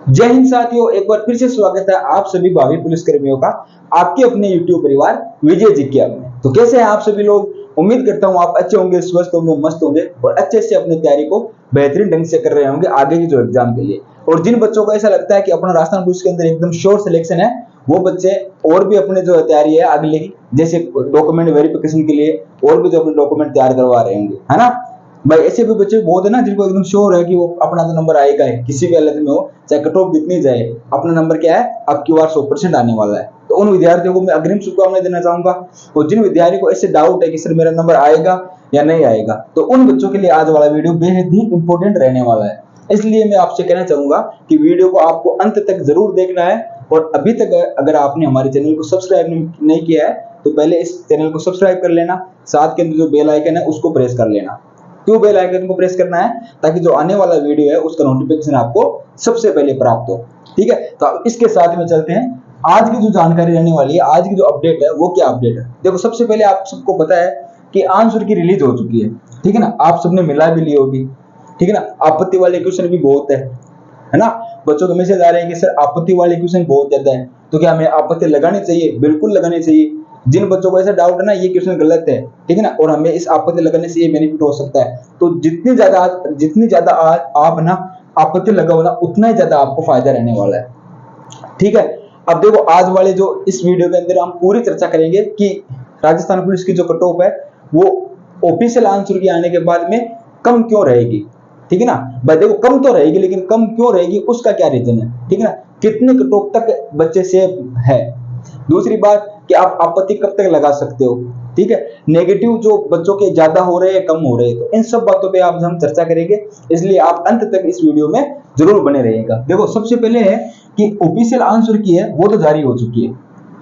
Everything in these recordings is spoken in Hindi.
जय हिंद साथियों, एक बार फिर से स्वागत है आप सभी भावी पुलिस कर्मियों का आपके अपने YouTube परिवार विजय जिज्ञा में। तो कैसे हैं आप सभी लोग? उम्मीद करता हूं आप अच्छे होंगे, स्वस्थ होंगे, मस्त होंगे और अच्छे से अपनी तैयारी को बेहतरीन ढंग से कर रहे होंगे आगे की जो एग्जाम के लिए। और जिन बच्चों को ऐसा लगता है कि अपना राजस्थान पुलिस के अंदर एकदम श्योर सिलेक्शन है, वो बच्चे और भी अपने जो तैयारी है अगले की, जैसे डॉक्यूमेंट वेरिफिकेशन के लिए और भी जो अपने डॉक्यूमेंट तैयार करवा रहे होंगे, है ना भाई। ऐसे भी बच्चे बहुत है ना जिनको एकदम श्योर है कि वो अपना तो नंबर आएगा है, किसी भी हालत में हो, चाहे कट ऑफ कितनी जाए, अपना नंबर क्या है अब की बार 100% आने वाला है। तो उन विद्यार्थियों को मैं अग्रिम शुभकामनाएं देना चाहूंगा। और जिन विद्यार्थियों को ऐसे डाउट है कि सर मेरा नंबर आएगा या नहीं आएगा, तो उन बच्चों के लिए आज वाला वीडियो बेहद ही इंपॉर्टेंट रहने वाला है। इसलिए मैं आपसे कहना चाहूंगा कि वीडियो को आपको अंत तक जरूर देखना है। और अभी तक अगर आपने हमारे चैनल को सब्सक्राइब नहीं किया है तो पहले इस चैनल को सब्सक्राइब कर लेना, साथ के अंदर जो बेल आइकन है उसको प्रेस कर लेना। क्यों बेल आइकन को प्रेस करना है? ताकि जो आने वाला वीडियो है उसका नोटिफिकेशन आपको सबसे पहले प्राप्त हो। ठीक है, तो इसके साथ में चलते हैं। आज की जो जानकारी रहने वाली है, आज की जो अपडेट है वो क्या अपडेट है? देखो, सबसे पहले आप सबको पता है कि आंसर की रिलीज हो चुकी है, ठीक है ना, आप सबने मिला भी ली होगी, ठीक है ना। आपत्ति वाले क्वेश्चन भी बहुत है ना। बच्चों के मैसेज आ रहे हैं कि सर आपत्ति वाले क्वेश्चन बहुत ज्यादा है, तो क्या हमें आपत्ति लगानी चाहिए? बिल्कुल लगानी चाहिए। जिन बच्चों को ऐसा डाउट है ना ये क्वेश्चन गलत है, ठीक है ना, और हमें इस आपत्ति लगाने से ये बेनिफिट हो सकता है, तो जितनी ज्यादा आप ना आपत्ति लगाओ ना, उतना ही ज्यादा आपको फायदा रहने वाला है। ठीक है, अब देखो आज वाले जो इस वीडियो के अंदर हम पूरी चर्चा करेंगे कि राजस्थान पुलिस की जो कट ऑफ है वो ऑफिशियल आंसर के आने के बाद में कम क्यों रहेगी, ठीक है ना भाई। देखो, कम तो रहेगी, लेकिन कम क्यों रहेगी उसका क्या रीजन है, ठीक है ना। कितने कट ऑफ तक बच्चे सेफ है। दूसरी बात कि आप आपत्ति कब तक लगा सकते हो, ठीक है। नेगेटिव जो बच्चों के ज्यादा हो रहे हैं, कम हो रहे हैं, तो इन सब बातों पे आप हम चर्चा करेंगे, इसलिए आप अंत तक इस वीडियो में जरूर बने रहिएगा। देखो, सबसे पहले है कि ऑफिशियल आंसर की है वो तो जारी हो चुकी है,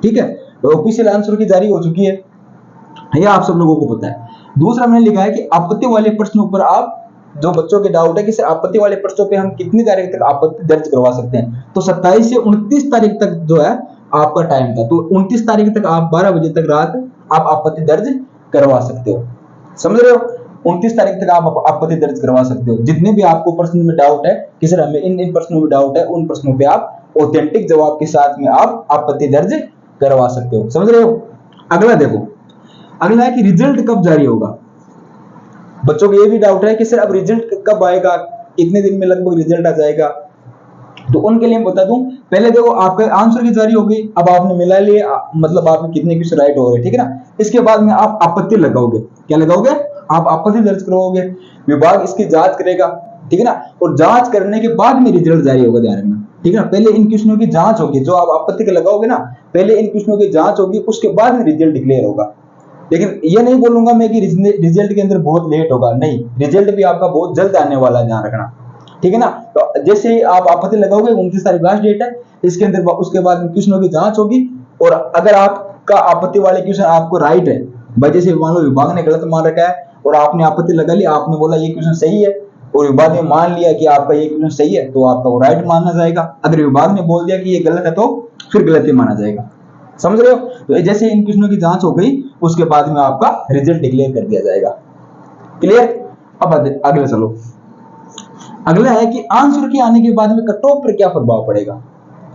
ठीक है, तो ऑफिशियल आंसर की जारी हो चुकी है, यह आप सब लोगों को पता है। दूसरा मैंने लिखा है कि आपत्ति वाले प्रश्नों पर आप जो बच्चों के डाउट है कि सर आपत्ति वाले प्रश्नों पे हम कितनी तारीख तक आपत्ति दर्ज करवा सकते हैं, तो 27 से 29 तारीख तक जो है आपका टाइम था। तो 29 तारीख तक आप 12 बजे तक रात आप आपत्ति दर्ज करवा सकते हो, समझ रहे हो। 29 तारीख तक आप आपत्ति दर्ज करवा सकते हो। जितने भी आपको प्रश्न में डाउट है कि सर हमें इन प्रश्नों में डाउट है, उन प्रश्नों पे आप ऑथेंटिक जवाब के साथ में आप आपत्ति दर्ज करवा सकते हो, समझ रहे हो। अगला देखो, अगला है कि रिजल्ट कब जारी होगा। बच्चों को ये भी डाउट है कि सर अब रिजल्ट कब आएगा, कितने दिन में लगभग रिजल्ट आ जाएगा। तो उनके लिए मैं बता दूं, पहले देखो आपका आंसर की जारी हो गई, अब आपने मिला लिए, मतलब आपके कितने क्वेश्चन राइट हो गए, ठीक है ना। इसके बाद में आप आपत्ति लगाओगे। क्या लगाओगे? आप आपत्ति दर्ज करवाओगे, विभाग इसकी जांच करेगा, ठीक है ना। और जांच करने के बाद में रिजल्ट जारी होगा, ध्यान रखना, ठीक है ना। पहले इन क्वेश्चनों की जांच होगी, जो आप आपत्ति के लगाओगे ना, पहले इन क्वेश्चनों की जांच होगी, उसके बाद में रिजल्ट डिक्लेयर होगा। लेकिन ये नहीं बोलूंगा मैं कि रिजल्ट के अंदर बहुत लेट होगा, नहीं, रिजल्ट भी आपका बहुत जल्द आने वाला है, ध्यान रखना, ठीक है ना। तो जैसे ही आप आपत्ति लगाओगे, 29 तारीख लास्ट डेट है, इसके अंदर उसके बाद में क्वेश्चनों की जांच होगी। और अगर आपका आपत्ति वाले क्वेश्चन आपको राइट है भाई, जैसे मान लो विभाग ने गलत मान रखा है और आपने आपत्ति लगा ली, आपने बोला ये क्वेश्चन सही है और विभाग ने मान लिया कि आपका ये क्वेश्चन सही है, तो आपका वो राइट माना जाएगा। अगर विभाग ने बोल दिया कि ये गलत है तो फिर गलत ही माना जाएगा, समझ रहे हो। तो जैसे इन क्वेश्चनों की जांच हो गई, उसके बाद में आपका रिजल्ट डिक्लेयर कर दिया जाएगा। क्लियर? अब अगले चलो, अगला है कि आंसर के आने के बाद में कट ऑफ पर क्या प्रभाव पड़ेगा,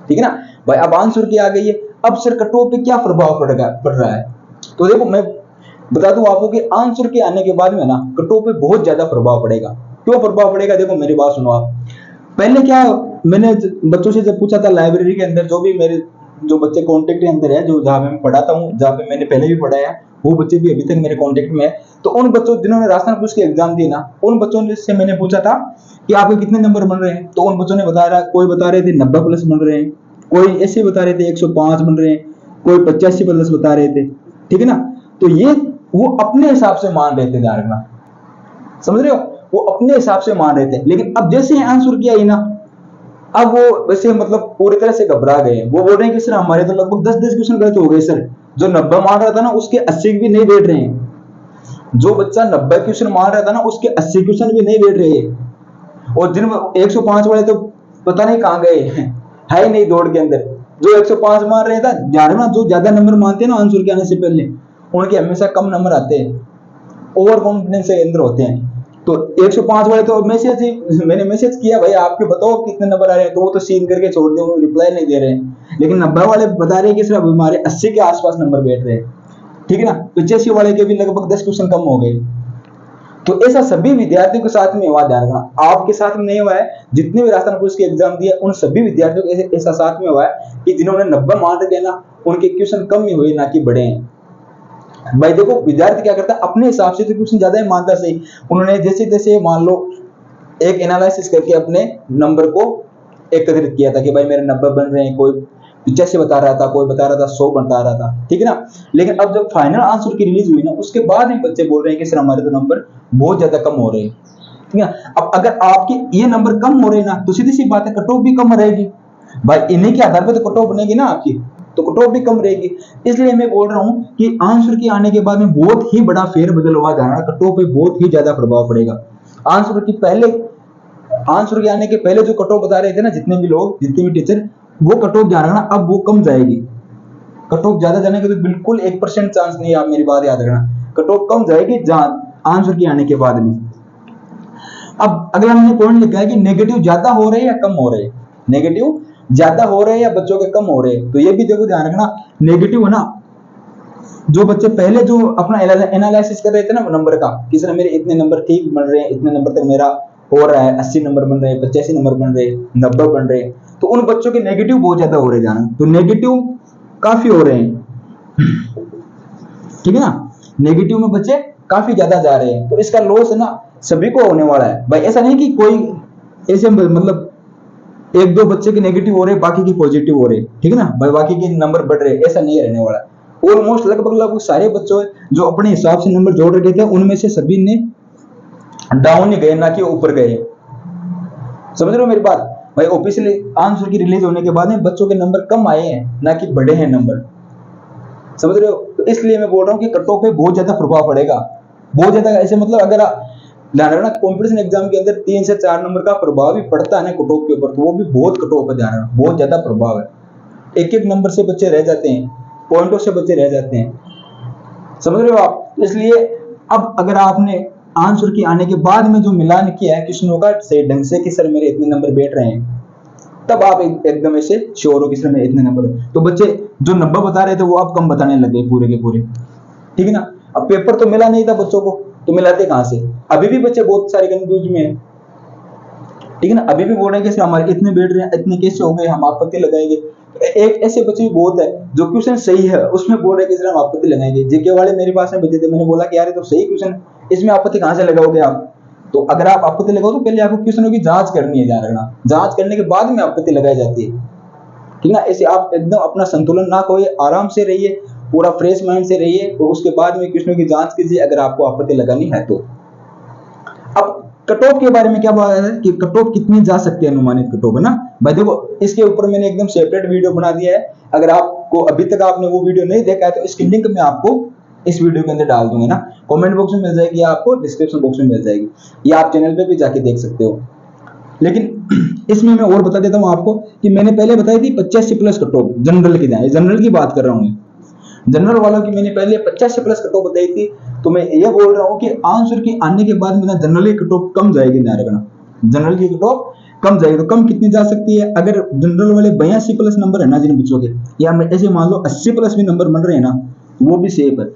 ठीक है ना भाई। अब आंसर की आ गई है, अब सर कट ऑफ पे क्या प्रभाव पड़ रहा है। तो देखो, मैं बता दूं आपको कि आंसर के आने के बाद में ना कट ऑफ पे बहुत ज्यादा प्रभाव पड़ेगा। क्यों प्रभाव पड़ेगा? देखो मेरी बात सुनो आप। पहले क्या, मैंने बच्चों से जब पूछा था लाइब्रेरी के अंदर, जो भी मेरे जो बच्चे कांटेक्ट के अंदर है, जो जहां मैं पढ़ाता हूँ, जहां पे मैंने पहले भी पढ़ाया, वो बच्चे भी अभी तक मेरे कांटेक्ट में है। तो उन बच्चों जिन्होंने राजस्थान पुलिस की एग्जाम दी ना, उन बच्चों से मैंने पूछा था कि आपके कितने नंबर बन रहे हैं। तो उन बच्चों ने बताया, कोई बता रहे थे 90 प्लस बन रहे हैं, कोई ऐसे बता रहे थे 105 बन रहे हैं, कोई 85 प्लस बता रहे थे, ठीक है ना। तो ये वो अपने हिसाब से मान रहे थे, ध्यान रखना, समझ रहे हो, वो अपने हिसाब से मान रहे थे। लेकिन अब जैसे आंसर किया ही ना, अब वो वैसे मतलब पूरी तरह से घबरा गए। वो बोल रहे हैं कि सर हमारे तो लगभग 10-10 क्वेश्चन गलत हो गए सर। जो 90 मान रहा था ना उसके 80 भी नहीं बैठ रहे हैं। जो बच्चा 90 क्वेश्चन मान रहा था ना उसके 80 क्वेश्चन भी नहीं बैठ रहे हैं। और जिन 105 वाले तो पता नहीं कहां गए, है ही नहीं दौड़ के अंदर। जो 105 मान रहे था, ध्यान रखना, जो ज्यादा नंबर मानते हैं ना आंसर के आने से पहले, उनके हमेशा कम नंबर आते हैं, ओवर कॉन्फिडेंस के अंदर होते हैं, तो 105 वाले तो मैसेज ही, मैंने मैसेज किया भाई आपके बताओ कितने नंबर आ रहे हैं, तो वो तो सीन करके छोड़ दिए, उन्होंने रिप्लाई नहीं दे रहे हैं। लेकिन 90 वाले बता रहे हैं कि सिर्फ हमारे 80 के आसपास नंबर बैठ रहे हैं, ठीक है ना। 85 वाले के भी लगभग 10 क्वेश्चन कम हो गए। तो ऐसा सभी विद्यार्थियों के साथ में हुआ, ध्यान रखना आपके साथ में नहीं हुआ है। जितने भी राजस्थान पुलिस के एग्जाम दिए उन सभी विद्यार्थियों को ऐसा साथ में हुआ है कि जिन्होंने 90 मान रखे ना, उनके क्वेश्चन कम ही हुए ना कि बढ़े हैं। भाई देखो विद्यार्थी क्या करता है, अपने हिसाब से तो क्वेश्चन ज्यादा ही मानता सही। उन्होंने जैसे तैसे मान लो एक एनालिसिस करके अपने नंबर को एकत्रित किया था कि भाई मेरे 90 बन रहे हैं, कोई 85 बता रहा था, कोई बता रहा था 100 बता रहा था, ठीक है ना। लेकिन अब जब फाइनल आंसर की रिलीज हुई ना, उसके बाद ही बच्चे बोल रहे हैं कि सर हमारे तो नंबर बहुत ज्यादा कम हो रहे हैं, ठीक है। अब अगर आपके ये नंबर कम हो रहे हैं ना, तो सीधी सी बात है कट ऑफ भी कम रहेगी भाई, इन्हीं के आधार पर तो कट ऑफ बनेगी ना आपकी, तो कट ऑफ भी कम रहेगी। इसलिए मैं बोल रहा हूं कि आंसर के आने के बाद में बहुत ही बड़ा फेरबदल हुआ, जाना कट ऑफ पे बहुत ही ज्यादा प्रभाव पड़ेगा। आंसर की पहले, आंसर के आने के पहले जो कट ऑफ बता रहे थे ना जितने भी लोग, जितने भी टीचर, वो कट ऑफ जा रहा ना, अब वो कम जाएगी। कट ऑफ ज्यादा जाने का तो बिल्कुल 1% चांस नहीं है, आप मेरी बात याद रखना। कट ऑफ कम जाएगी आंसर के आने के बाद में। अब अगला मैंने पॉइंट लिखा है कि नेगेटिव ज्यादा हो रहे हैं या कम हो रहे हैं, नेगेटिव ज्यादा हो रहे हैं या बच्चों के कम हो रहे हैं। तो ये भी देखो ध्यान रखना, नेगेटिव है ना, जो बच्चे पहले जो अपना एनालिसिस कर रहे थे ना नंबर का, किसी ने मेरे इतने नंबर ठीक बन रहे हैं, इतने नंबर तक मेरा हो रहा है, 80 नंबर बन रहे हैं, 85 नंबर बन रहे हैं, 90 बन रहे हैं, तो उन बच्चों के नेगेटिव बहुत ज्यादा हो रहे जाना, तो नेगेटिव काफी हो रहे हैं, ठीक है ना। नेगेटिव में बच्चे काफी ज्यादा जा रहे हैं, तो इसका लॉस है ना सभी को होने वाला है भाई। ऐसा नहीं कि कोई ऐसे मतलब एक दो बच्चे के नेगेटिव हो रहे बाकी की पॉजिटिव हो रहे, ठीक है ना भाई, बाकी के नंबर बढ़ रहे, ऐसा नहीं रहने वाला। ऑलमोस्ट लगभग सारे बच्चों जो अपने हिसाब से नंबर जोड़ रखे थे, उनमें से सभी ने डाउन ही गए ना कि ऊपर गए, समझ रहे हो मेरी बात भाई। ऑफिशियली आंसर की रिलीज होने के बाद में बच्चों के नंबर कम आए हैं ना कि बढ़े हैं नंबर, समझ रहे हो। तो इसलिए मैं बोल रहा हूँ कि कट ऑफ पे बहुत ज्यादा प्रभाव पड़ेगा, बहुत ज्यादा। ऐसे मतलब अगर ध्यान रखना कॉम्पिटिशन एग्जाम के अंदर 3 से 4 नंबर का प्रभाव भी पड़ता है ना कट ऑफ के ऊपर, तो वो भी बहुत कट ऑफ है, ध्यान रखना बहुत ज्यादा प्रभाव है। एक एक नंबर से बच्चे रह जाते हैं, पॉइंटों से बच्चे रह जाते हैं, समझ रहे हो आप। इसलिए अब अगर आपने आंसर की आने के बाद में जो मिलान किया है क्वेश्चनों का सही ढंग से कि सर मेरे इतने नंबर बैठ रहे हैं, तब आप एकदम ऐसे श्योर हो कि सर मेरे इतने नंबर, तो बच्चे जो 90 बता रहे थे वो आप कम बताने लगे पूरे के पूरे, ठीक है ना। अब पेपर तो मिला नहीं था बच्चों को, तो मिलाते कहां से। अभी भी बच्चे बहुत सारे कंफ्यूज में है, ठीक है ना, अभी भी बोल रहे हैं कि हमारे इतने बैठ रहे हैं, इतने कैसे हो गए, हम आपत्ति लगाएंगे। एक ऐसे बच्चे भी बहुत है जो क्वेश्चन सही है उसमें बोल रहे हैं कि हम आपत्ति लगाएंगे। जीके वाले मेरे पास में बचे थे, मैंने बोला कि यार ये तो सही क्वेश्चन, इसमें आपत्ति कहां से लगाओगे आप। तो अगर आप आपत्ति लगाओ तो पहले आपको क्वेश्चनों की जांच करनी है, ध्यान रखना, जांच करने के बाद में आपत्ति लगाई जाती है, ठीक है ना। ऐसे आप एकदम अपना संतुलन ना खोइए, आराम से रहिए, पूरा फ्रेश माइंड से रहिए, और उसके बाद में क्वेश्चनों की जांच कीजिए अगर आपको आपत्ति लगानी है तो। अब कट ऑफ के बारे में क्या बात है कि कट ऑफ कितनी जा सकती है, अनुमानित कट ऑफ है ना भाई। देखो इसके ऊपर मैंने एकदम सेपरेट वीडियो बना दिया है, अगर आपको अभी तक आपने वो वीडियो नहीं देखा है तो इसकी लिंक मैं आपको इस वीडियो के अंदर डाल दूंगा ना, कमेंट बॉक्स में मिल जाएगी, आपको डिस्क्रिप्शन बॉक्स में मिल जाएगी, या आप चैनल पे भी जाके देख सकते हो। लेकिन इसमें मैं और बता देता हूं आपको कि मैंने पहले बताई थी 85 प्लस कट ऑफ जनरल की, जनरल की बात कर रहा हूं मैं, जनरल वालों की मैंने पहले 85 प्लस कट ऑफ बताई थी। तो मैं ये बोल रहा हूँ कि आंसर की आने के बाद मेरा जनरल कट ऑफ कम जाएगी, ध्यान रखना, जनरल की कट ऑफ कम जाएगी। तो कम कितनी जा सकती है, अगर जनरल वाले 82 प्लस नंबर है ना जिन बच्चों के, या ऐसे मान लो 80 प्लस भी नंबर बन रहे हैं ना, वो भी सेफ है।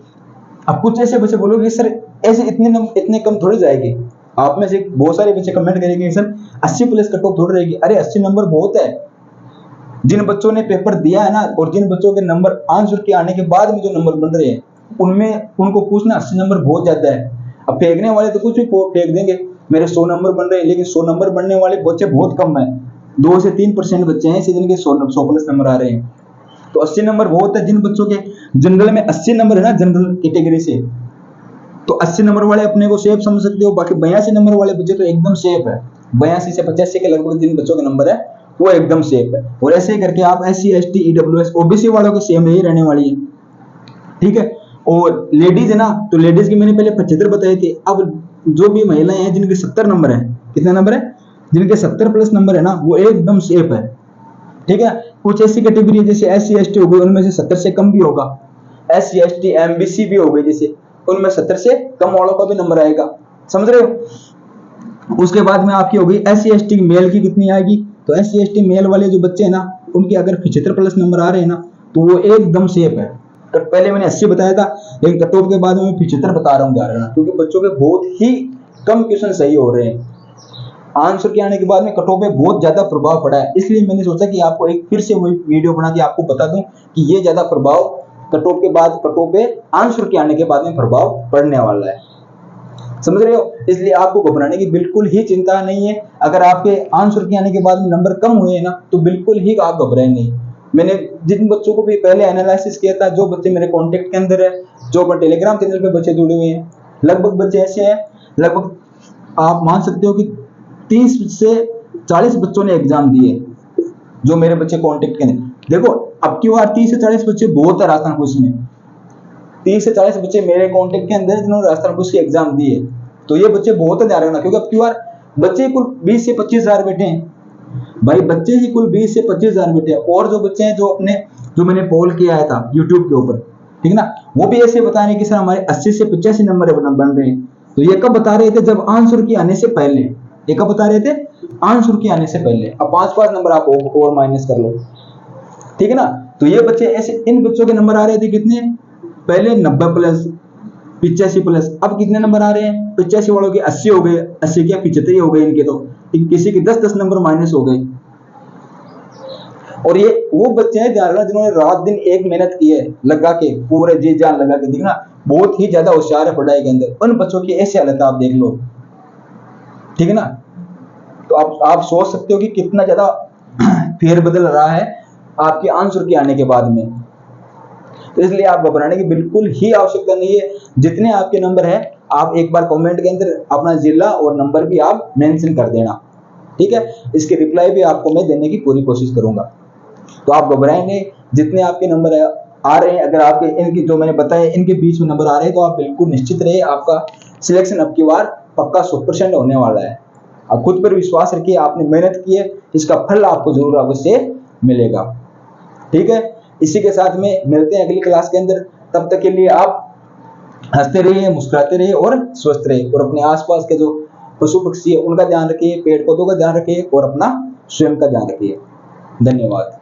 अब कुछ ऐसे बच्चे बोलोगे सर ऐसे इतने कम थोड़ी जाएगी, आप में से बहुत सारे बच्चे कमेंट करेंगे सर 80 प्लस कट ऑफ थोड़ी रहेगी। अरे 80 नंबर बहुत है, जिन बच्चों ने पेपर दिया है ना, और जिन बच्चों के नंबर आंसर के आने के बाद में जो नंबर बन रहे हैं, उनमें उनको पूछना 80 नंबर बहुत ज्यादा है। अब फेंकने वाले तो कुछ भी फेंक देंगे, मेरे 100 नंबर बन रहे हैं, लेकिन 100 नंबर बनने वाले बच्चे बहुत कम है, 2 से 3% बच्चे हैं जिनके 100 प्लस नंबर आ रहे हैं। तो 80 नंबर बहुत है। जिन बच्चों के जनरल में 80 नंबर है ना, जनरल कैटेगरी से, तो 80 नंबर वाले अपने को सेफ समझ सकते हो। बाकी 82 नंबर वाले बच्चे तो एकदम सेफ है, 82 से 85 के लगभग जिन बच्चों के नंबर है वो एकदम सेफ है। और ऐसे ही करके आप SC ST EWS OBC वालों के सेम ही रहने वाली है, ठीक है। और लेडीज है ना, तो लेडीज की मैंने पहले 75 बताई थी। अब जो भी महिलाएं हैं जिनके 70 नंबर है, कितने नंबर है, जिनके 70 प्लस नंबर है ना, वो एकदम सेफ है, ठीक है। कुछ ऐसी कैटेगरी जैसे SC ST हो गई, उनमें से 70 से कम भी होगा, SC ST MBC भी हो गई जैसे, उनमें 70 से कम वालों का भी नंबर आएगा, समझ रहे हो। उसके बाद में आपकी होगी SC/ST मेल की कितनी आएगी। तो SC/ST मेल वाले जो बच्चे हैं ना, उनके अगर 75 प्लस नंबर आ रहे हैं ना, तो वो एकदम सेफ है। कट पहले मैंने 80 बताया था, लेकिन कट ऑफ के बाद में 75 बता रहा हूँ उदाहरण, क्योंकि बच्चों के बहुत ही कम क्वेश्चन सही हो रहे हैं। आंसर के आने के बाद में कट ऑफ पे बहुत ज्यादा प्रभाव पड़ा है, इसलिए मैंने सोचा कि आपको एक फिर से वही वीडियो बना के आपको बता दूं कि ये ज्यादा प्रभाव कट ऑफ के बाद, कट ऑफ पे आंसर के आने के बाद में प्रभाव पड़ने वाला है। समझ रहे हो? इसलिए आपको घबराने की बिल्कुल ही चिंता नहीं है। अगर आपके आंसर के आने के बाद में नंबर कम हुए हैं ना, तो बिल्कुल ही आप घबराए नहीं। मैंने जिन बच्चों को भी पहले एनालिसिस किया था, जो बच्चे मेरे कांटेक्ट के अंदर है, जो अपने टेलीग्राम चैनल पे बच्चे जुड़े हुए हैं, लगभग बच्चे ऐसे हैं, लगभग आप मान सकते हो कि 30 से 40 बच्चों ने एग्जाम दिए, जो मेरे बच्चे कांटेक्ट के अंदर। देखो अब की बार 30 से 40 बच्चे बहुत है राजस्थान पुलिस में, 30 से 40 बच्चे मेरे कांटेक्ट के अंदर जिन्होंने राजस्थान पुलिस की एग्जाम दी है। तो ये बच्चे बहुत ध्यान रखना, क्योंकि अब की बार बच्चे कुल 20 से 25 हजार बैठे हैं भाई, बच्चे ही कुल 20 से 25 हजार बैठे हैं। और जो बच्चे हैं जो मैंने पोल किया था यूट्यूब के ऊपर, ठीक ना, वो भी ऐसे बता रहे हैं कि सर हमारे 80 से 85 नंबर बन रहे हैं। तो ये कब बता रहे थे? जब आंसर की आने से पहले। ये कब बता रहे थे? आंसर की आने से पहले। अब 5-5 नंबर आप और माइनस कर लो, ठीक है ना। तो ये बच्चे ऐसे, इन बच्चों के नंबर आ रहे थे कितने? पहले 90 प्लस, 85 प्लस। अब कितने नंबर आ रहे हैं? 85 वालों के 80 हो गए, 80 के 75 हो गए इनके, तो किसी के 10-10 नंबर माइनस हो गए। और ये वो बच्चे हैं ध्यान रखना जिन्होंने रात दिन एक मेहनत की है, लगा के, पूरे जी जान लगा के, देखना बहुत ही ज्यादा होशियार है पढ़ाई के अंदर। उन बच्चों की ऐसी हालत आप देख लो, ठीक है ना। तो आप सोच सकते हो कि कितना ज्यादा फेर बदल रहा है आपके आंसर के आने के बाद में। तो इसलिए आप घबराने की बिल्कुल ही आवश्यकता नहीं है। जितने आपके नंबर है, आप एक बार कमेंट के अंदर अपना जिला और नंबर भी आप मेंशन कर देना, ठीक है। इसकी रिप्लाई भी आपको मैं देने की पूरी कोशिश करूंगा। तो आप घबराएंगे, जितने आपके नंबर आ रहे हैं, अगर आपके इनकी जो मैंने बताया इनके बीच में नंबर आ रहे हैं, तो आप बिल्कुल निश्चित रहिए, आपका सिलेक्शन अब की बार पक्का 100% होने वाला है। आप खुद पर विश्वास रखिए, आपने मेहनत की है, इसका फल आपको जरूर अवश्य मिलेगा, ठीक है। इसी के साथ में मिलते हैं अगली क्लास के अंदर। तब तक के लिए आप हंसते रहिए, मुस्कुराते रहिए और स्वस्थ रहिए, और अपने आसपास के जो पशु पक्षी है उनका ध्यान रखिए, पेड़ पौधों का ध्यान रखिए, और अपना स्वयं का ध्यान रखिए। धन्यवाद।